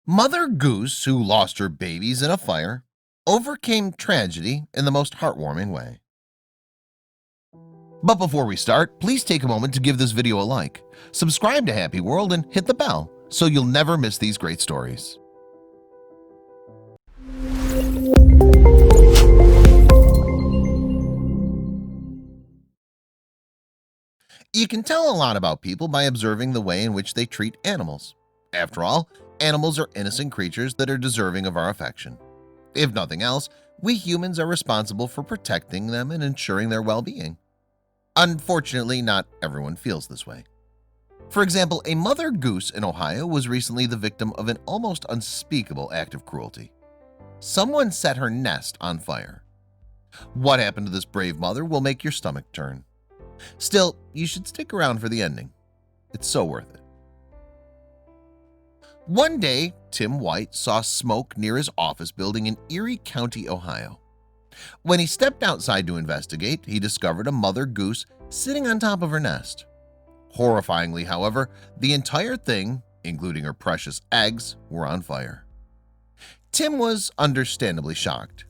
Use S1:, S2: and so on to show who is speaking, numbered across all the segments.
S1: Mother Goose, who lost her babies in a fire, overcame tragedy in the most heartwarming way. But before we start, please take a moment to give this video a like, subscribe to Happy World, and hit the bell so you'll never miss these great stories. You can tell a lot about people by observing the way in which they treat animals. After all, animals are innocent creatures that are deserving of our affection. If nothing else, we humans are responsible for protecting them and ensuring their well-being. Unfortunately, not everyone feels this way. For example, a mother goose in Ohio was recently the victim of an almost unspeakable act of cruelty. Someone set her nest on fire. What happened to this brave mother will make your stomach turn. Still, you should stick around for the ending. It's so worth it. One day, Tim White saw smoke near his office building in Erie County, Ohio. When he stepped outside to investigate, he discovered a mother goose sitting on top of her nest. Horrifyingly, however, the entire thing, including her precious eggs, were on fire. Tim was understandably shocked.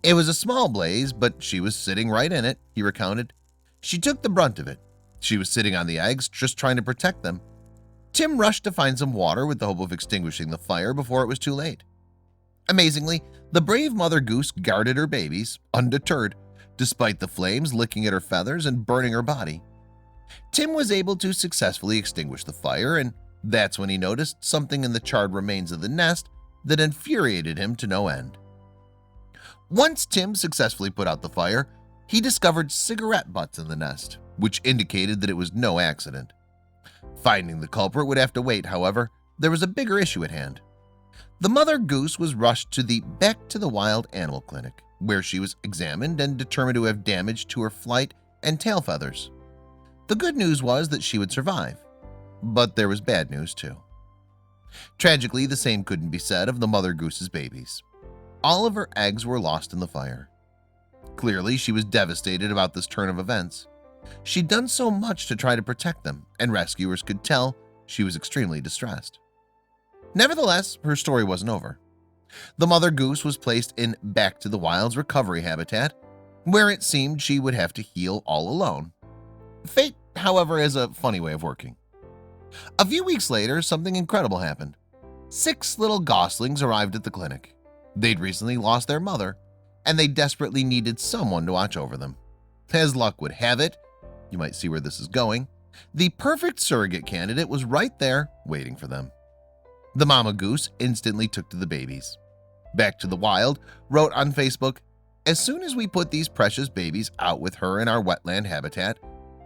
S1: It was a small blaze, but she was sitting right in it, he recounted. She took the brunt of it. She was sitting on the eggs, just trying to protect them. Tim rushed to find some water with the hope of extinguishing the fire before it was too late. Amazingly, the brave mother goose guarded her babies, undeterred, despite the flames licking at her feathers and burning her body. Tim was able to successfully extinguish the fire, and that's when he noticed something in the charred remains of the nest that infuriated him to no end. Once Tim successfully put out the fire, he discovered cigarette butts in the nest, which indicated that it was no accident. Finding the culprit would have to wait, however, there was a bigger issue at hand. The mother goose was rushed to the Back to the Wild animal clinic, where she was examined and determined to have damage to her flight and tail feathers. The good news was that she would survive, but there was bad news too. Tragically, the same couldn't be said of the mother goose's babies. All of her eggs were lost in the fire. Clearly, she was devastated about this turn of events. She'd done so much to try to protect them, and rescuers could tell she was extremely distressed. Nevertheless, her story wasn't over. The mother goose was placed in Back to the Wild's recovery habitat, where it seemed she would have to heal all alone. Fate, however, has a funny way of working. A few weeks later, something incredible happened. 6 little goslings arrived at the clinic. They'd recently lost their mother, and they desperately needed someone to watch over them. As luck would have it, you might see where this is going, the perfect surrogate candidate was right there waiting for them. The mama goose instantly took to the babies. Back to the Wild wrote on Facebook, "As soon as we put these precious babies out with her in our wetland habitat,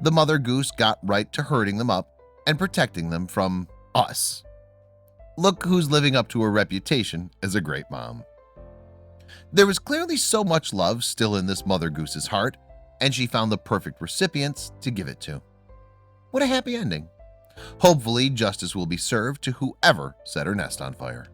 S1: the mother goose got right to herding them up and protecting them from us. Look who's living up to her reputation as a great mom." There was clearly so much love still in this mother goose's heart, and she found the perfect recipients to give it to. What a happy ending. Hopefully, justice will be served to whoever set her nest on fire.